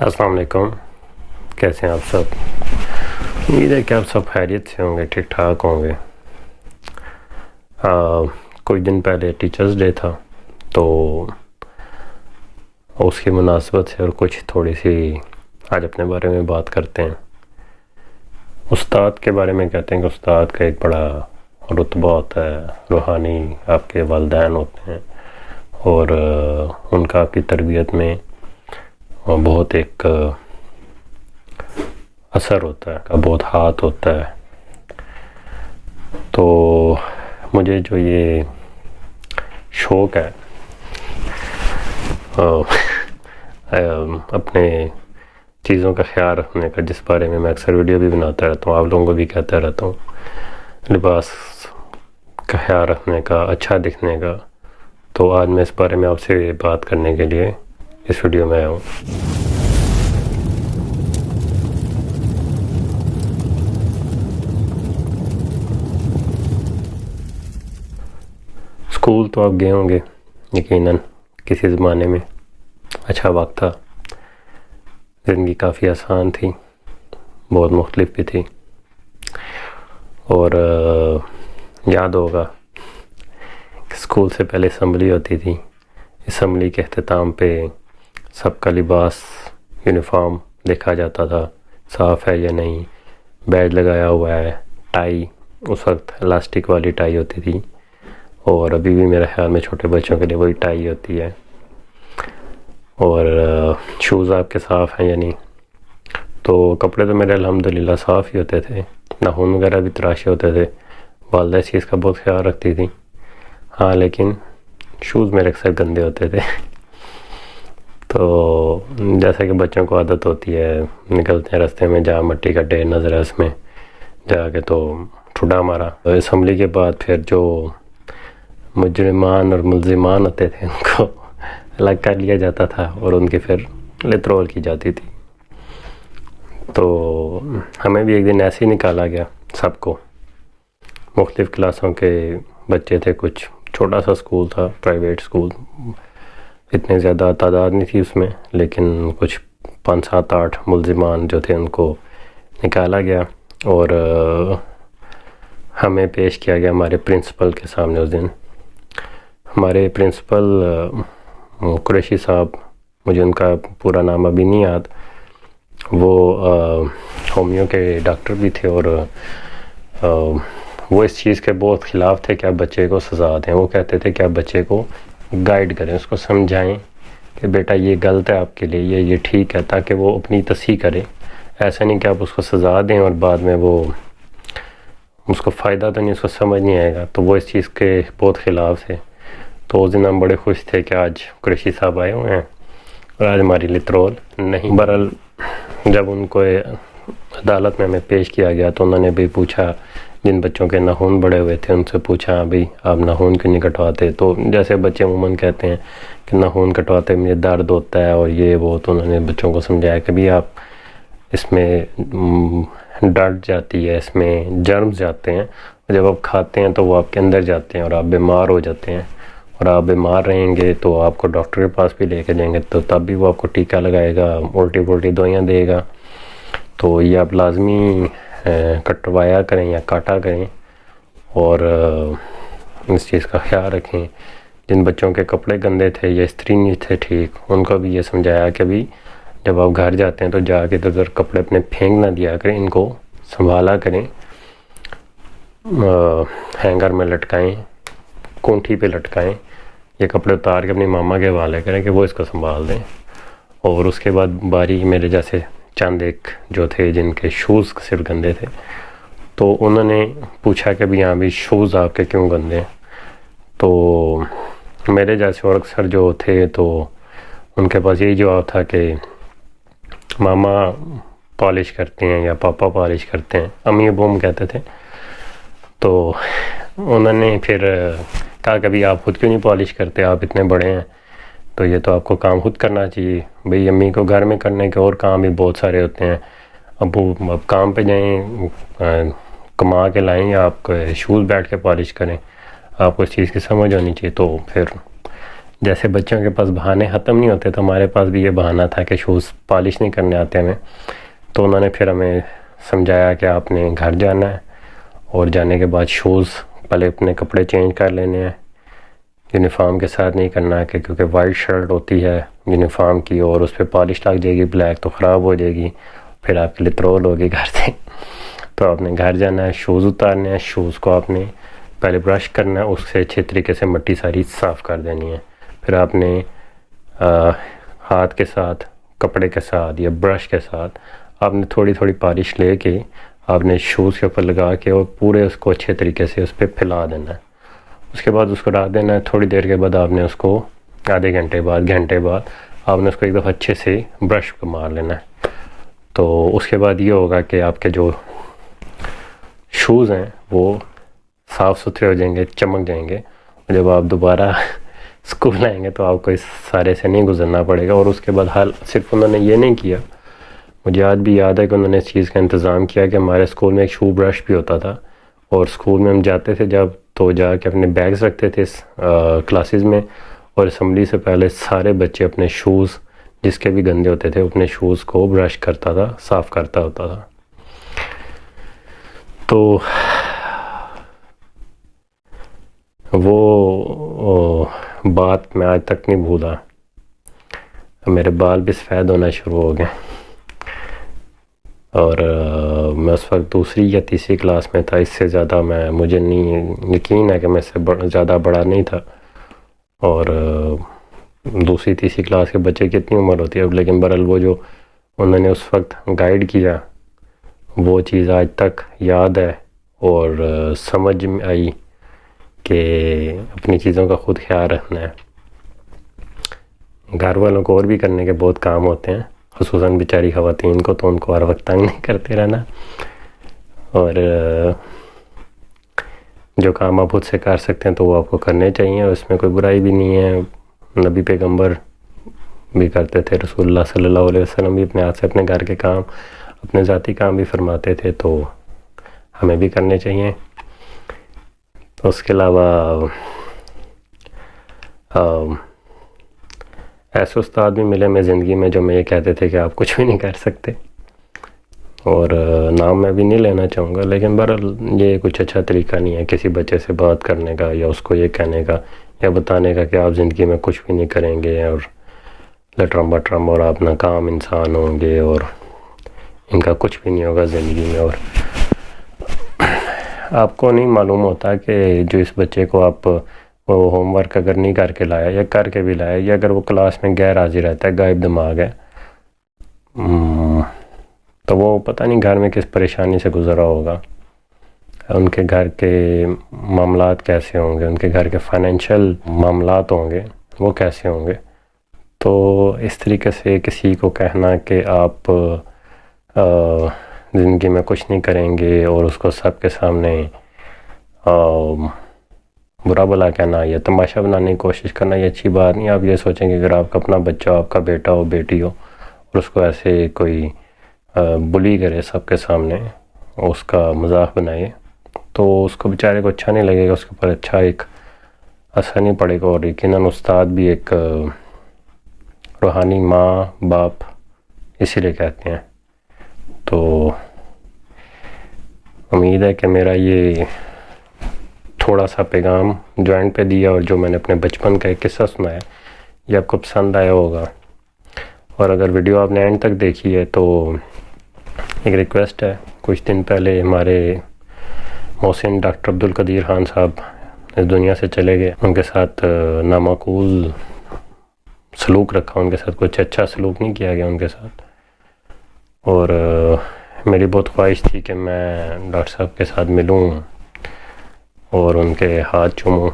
السلام علیکم، کیسے ہیں آپ سب؟ امید ہے کہ آپ سب خیریت سے ہوں گے، ٹھیک ٹھاک ہوں گے۔ کچھ دن پہلے ٹیچرز ڈے تھا، تو اس کی مناسبت سے اور کچھ تھوڑی سی آج اپنے بارے میں بات کرتے ہیں۔ استاد کے بارے میں کہتے ہیں کہ استاد کا ایک بڑا رتبہ ہوتا ہے، روحانی آپ کے والدین ہوتے ہیں، اور ان کا آپ کی تربیت میں بہت ایک اثر ہوتا ہے، بہت ہاتھ ہوتا ہے۔ تو مجھے جو یہ شوق ہے اپنے چیزوں کا خیال رکھنے کا، جس بارے میں میں اکثر ویڈیو بھی بناتا رہتا ہوں، آپ لوگوں کو بھی کہتا رہتا ہوں، لباس کا خیال رکھنے کا، اچھا دکھنے کا، تو آج میں اس بارے میں آپ سے بات کرنے کے لیے اس ویڈیو میں آیا ہوں۔ اسکول تو آپ گئے ہوں گے یقیناً، کسی زمانے میں اچھا وقت تھا، زندگی کافی آسان تھی، بہت مختلف بھی تھی، اور یاد ہوگا کہ اسکول سے پہلے اسمبلی ہوتی تھی۔ اسمبلی کے اختتام پہ سب کا لباس، یونیفارم دیکھا جاتا تھا، صاف ہے یا نہیں، بیج لگایا ہوا ہے، ٹائی، اس وقت الاسٹک والی ٹائی ہوتی تھی، اور ابھی بھی میرے خیال میں چھوٹے بچوں کے لیے وہی ٹائی ہوتی ہے، اور شوز آپ کے صاف ہیں یا نہیں۔ تو کپڑے تو میرے الحمدللہ صاف ہی ہوتے تھے، ناخن وغیرہ بھی تراشے ہوتے تھے، والدہ اس چیز کا بہت خیال رکھتی تھی۔ ہاں، لیکن شوز میرے اکثر گندے ہوتے تھے۔ تو جیسا کہ بچوں کو عادت ہوتی ہے، نکلتے ہیں راستے میں، جہاں مٹی کا ڈھیر نظر ہے اس میں جا کے تو ٹھڈا مارا۔ اسمبلی کے بعد پھر جو مجرمان اور ملزمان ہوتے تھے ان کو الگ کر لیا جاتا تھا، اور ان کی پھر لترول کی جاتی تھی۔ تو ہمیں بھی ایک دن ایسے ہی نکالا گیا، سب کو، مختلف کلاسوں کے بچے تھے، کچھ چھوٹا سا اسکول تھا، پرائیویٹ اسکول، اتنے زیادہ تعداد نہیں تھی اس میں، لیکن کچھ 5 7 8 ملزمان جو تھے ان کو نکالا گیا، اور ہمیں پیش کیا گیا ہمارے پرنسپل کے سامنے۔ اس دن ہمارے پرنسپل قریشی صاحب، مجھے ان کا پورا نام ابھی نہیں یاد، وہ ہومیو کے ڈاکٹر بھی تھے، اور وہ اس چیز کے بہت خلاف تھے کہ آپ بچے کو سزا دیں۔ وہ کہتے تھے کہ آپ بچے کو گائیڈ کریں، اس کو سمجھائیں کہ بیٹا یہ غلط ہے آپ کے لیے، یہ ٹھیک ہے، تاکہ وہ اپنی تصحیح کرے۔ ایسا نہیں کہ آپ اس کو سزا دیں اور بعد میں وہ اس کو فائدہ تو نہیں، اس کو سمجھ نہیں آئے گا۔ تو وہ اس چیز کے بہت خلاف تھے۔ تو اس دن ہم بڑے خوش تھے کہ آج قریشی صاحب آئے ہوئے ہیں اور آج ہماری لترول نہیں۔ بہرحال جب ان کو عدالت میں ہمیں پیش کیا گیا تو انہوں نے بھی پوچھا، جن بچوں کے ناخن بڑے ہوئے تھے ان سے پوچھا، بھئی آپ ناخن کیوں نہیں کٹواتے؟ تو جیسے بچے عموماً کہتے ہیں کہ ناخن کٹواتے مجھے درد ہوتا ہے اور یہ وہ، تو انہوں نے بچوں کو سمجھایا کہ بھی آپ اس میں ڈرٹ جاتی ہے، اس میں جرمز جاتے ہیں، اور جب آپ کھاتے ہیں تو وہ آپ کے اندر جاتے ہیں اور آپ بیمار ہو جاتے ہیں، اور آپ بیمار رہیں گے تو آپ کو ڈاکٹر کے پاس بھی لے کے جائیں گے تو تب بھی وہ آپ کو ٹیکہ لگائے گا، الٹی دوائیاں دے گا، تو یہ آپ لازمی کٹوایا کریں یا کاٹا کریں، اور اس چیز کا خیال رکھیں۔ جن بچوں کے کپڑے گندے تھے یا استری نہیں تھے ٹھیک، ان کو بھی یہ سمجھایا کہ بھی جب آپ گھر جاتے ہیں تو جا کے ادھر کپڑے اپنے پھینک نہ دیا کریں، ان کو سنبھالا کریں، ہینگر میں لٹکائیں، کونٹھی پہ لٹکائیں، یہ کپڑے اتار کے اپنی ماما کے حوالے کریں کہ وہ اس کو سنبھال دیں۔ اور اس کے بعد باری میرے جیسے چند ایک جو تھے جن کے شوز صرف گندے تھے، تو انہوں نے پوچھا کہ بھی ہاں بھی شوز آپ کے کیوں گندے ہیں؟ تو میرے جیسے اور اکثر جو تھے تو ان کے پاس یہی جواب تھا کہ ماما پالش کرتے ہیں یا پاپا پالش کرتے ہیں، امی ابو ہم کہتے تھے۔ تو انہوں نے پھر کہا کہ بھی آپ خود کیوں نہیں پالش کرتے، آپ اتنے بڑے ہیں تو یہ تو آپ کو کام خود کرنا چاہیے۔ بھئی امی کو گھر میں کرنے کے اور کام بھی بہت سارے ہوتے ہیں، ابو اب کام پہ جائیں، کما کے لائیں، یا آپ شوز بیٹھ کے پالش کریں، آپ کو اس چیز کی سمجھ ہونی چاہیے۔ تو پھر جیسے بچوں کے پاس بہانے ختم نہیں ہوتے تو ہمارے پاس بھی یہ بہانہ تھا کہ شوز پالش نہیں کرنے آتے ہمیں. تو انہوں نے پھر ہمیں سمجھایا کہ آپ نے گھر جانا ہے اور جانے کے بعد شوز پہلے اپنے کپڑے چینج کر لینے ہیں, یونیفارم کے ساتھ نہیں کرنا ہے کہ کیونکہ وائٹ شرٹ ہوتی ہے یونیفارم کی اور اس پہ پالش لگ جائے گی بلیک تو خراب ہو جائے گی, پھر آپ کے لیے ترول ہوگی گھر سے. تو آپ نے گھر جانا ہے, شوز اتارنے ہیں, شوز کو آپ نے پہلے برش کرنا ہے, اس سے اچھے طریقے سے مٹی ساری صاف کر دینی ہے. پھر آپ نے ہاتھ کے ساتھ, کپڑے کے ساتھ یا برش کے ساتھ آپ نے تھوڑی تھوڑی پالش لے کے آپ نے شوز کے اوپر لگا کے اور پورے اس کو اچھے طریقے سے اس پہ پھیلا دینا ہے. اس کے بعد اس کو رکھ دینا ہے. تھوڑی دیر کے بعد آپ نے اس کو آدھے گھنٹے بعد آپ نے اس کو ایک دفعہ اچھے سے برش کو مار لینا ہے. تو اس کے بعد یہ ہوگا کہ آپ کے جو شوز ہیں وہ صاف ستھرے ہو جائیں گے, چمک جائیں گے. اور جب آپ دوبارہ اسکول آئیں گے تو آپ کو اس سارے سے نہیں گزرنا پڑے گا. اور اس کے بعد صرف انہوں نے یہ نہیں کیا, مجھے آج بھی یاد ہے کہ انہوں نے اس چیز کا انتظام کیا کہ ہمارے اسکول میں ایک شو برش بھی ہوتا تھا, اور اسکول میں ہم جاتے تھے جب تو جا کے اپنے بیگز رکھتے تھے کلاسز میں, اور اسمبلی سے پہلے سارے بچے اپنے شوز جس کے بھی گندے ہوتے تھے اپنے شوز کو برش کرتا تھا, صاف کرتا ہوتا تھا. تو وہ بات میں آج تک نہیں بھولا. میرے بال بھی سفید ہونا شروع ہو گئے, اور میں اس وقت دوسری یا تیسری کلاس میں تھا. اس سے زیادہ مجھے نہیں یقین ہے کہ میں اس سے زیادہ بڑا نہیں تھا. اور دوسری تیسری کلاس کے بچے کی اتنی عمر ہوتی ہے اب, لیکن برحال وہ جو انہوں نے اس وقت گائیڈ کیا وہ چیز آج تک یاد ہے, اور سمجھ میں آئی کہ اپنی چیزوں کا خود خیال رکھنا ہے. گھر والوں کو اور بھی کرنے کے بہت کام ہوتے ہیں, خصوصاً بیچاری خواتین کو, تو ان کو ہر وقت تنگ نہیں کرتے رہنا. اور جو کام آپ خود سے کر سکتے ہیں تو وہ آپ کو کرنے چاہیے, اور اس میں کوئی برائی بھی نہیں ہے. نبی پیغمبر بھی کرتے تھے, رسول اللہ صلی اللہ علیہ وسلم بھی اپنے ہاتھ سے اپنے گھر کے کام, اپنے ذاتی کام بھی فرماتے تھے, تو ہمیں بھی کرنے چاہیے. اس کے علاوہ ایسے استاد بھی ملے میں زندگی میں جو میں یہ کہتے تھے کہ آپ کچھ بھی نہیں کر سکتے, اور نام میں بھی نہیں لینا چاہوں گا, لیکن بہرحال یہ کچھ اچھا طریقہ نہیں ہے کسی بچے سے بات کرنے کا, یا اس کو یہ کہنے کا یا بتانے کا کہ آپ زندگی میں کچھ بھی نہیں کریں گے اور لٹرم بٹرم اور آپ ناکام انسان ہوں گے اور ان کا کچھ بھی نہیں ہوگا زندگی میں. اور آپ کو نہیں معلوم ہوتا کہ جو اس بچے کو آپ وہ ہوم ورک اگر نہیں کر کے لایا یا کر کے بھی لایا, یا اگر وہ کلاس میں غیر حاضر رہتا ہے, غائب دماغ ہے, تو وہ پتہ نہیں گھر میں کس پریشانی سے گزرا ہوگا, ان کے گھر کے معاملات کیسے ہوں گے, ان کے گھر کے فائنینشیل معاملات ہوں گے وہ کیسے ہوں گے. تو اس طریقے سے کسی کو کہنا کہ آپ زندگی میں کچھ نہیں کریں گے اور اس کو سب کے سامنے برا بلا کہنا یا تماشا بنانے کی کوشش کرنا, یہ اچھی بات نہیں. آپ یہ سوچیں کہ اگر آپ کا اپنا بچہ, آپ کا بیٹا ہو, بیٹی ہو, اور اس کو ایسے کوئی بلی کرے سب کے سامنے, اس کا مذاق بنائے, تو اس کو بیچارے کو اچھا نہیں لگے گا, اس کے اوپر اچھا ایک اثر نہیں پڑے گا. اور یقیناً استاد بھی ایک روحانی ماں باپ اسی لیے کہتے ہیں. تو امید ہے کہ میرا یہ تھوڑا سا پیغام جو اینڈ پہ دیا اور جو میں نے اپنے بچپن کا ایک قصہ سنایا یہ آپ کو پسند آیا ہوگا. اور اگر ویڈیو آپ نے اینڈ تک دیکھی ہے تو ایک ریکویسٹ ہے, کچھ دن پہلے ہمارے محسن ڈاکٹر عبدالقدیر خان صاحب اس دنیا سے چلے گئے. ان کے ساتھ نامعقول سلوک رکھا, ان کے ساتھ کچھ اچھا سلوک نہیں کیا گیا ان کے ساتھ. اور میری بہت خواہش تھی کہ میں ڈاکٹر صاحب کے ساتھ ملوں اور ان کے ہاتھ چوموں,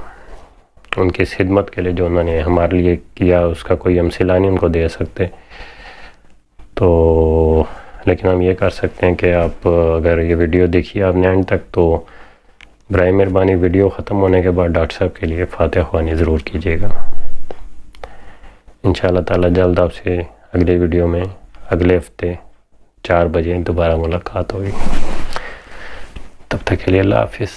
ان کی اس خدمت کے لیے جو انہوں نے ہمارے لیے کیا اس کا کوئی ہم صلہ نہیں ان کو دے سکتے. تو لیکن ہم یہ کر سکتے ہیں کہ آپ اگر یہ ویڈیو دیکھیے آپ نے اینڈ تک, تو برائے مہربانی ویڈیو ختم ہونے کے بعد ڈاکٹر صاحب کے لیے فاتحہ خوانی ضرور کیجیے گا. انشاءاللہ تعالی جلد آپ سے اگلے ویڈیو میں اگلے ہفتے 4 بجے دوبارہ ملاقات ہوگی. تب تک کے لیے اللہ حافظ.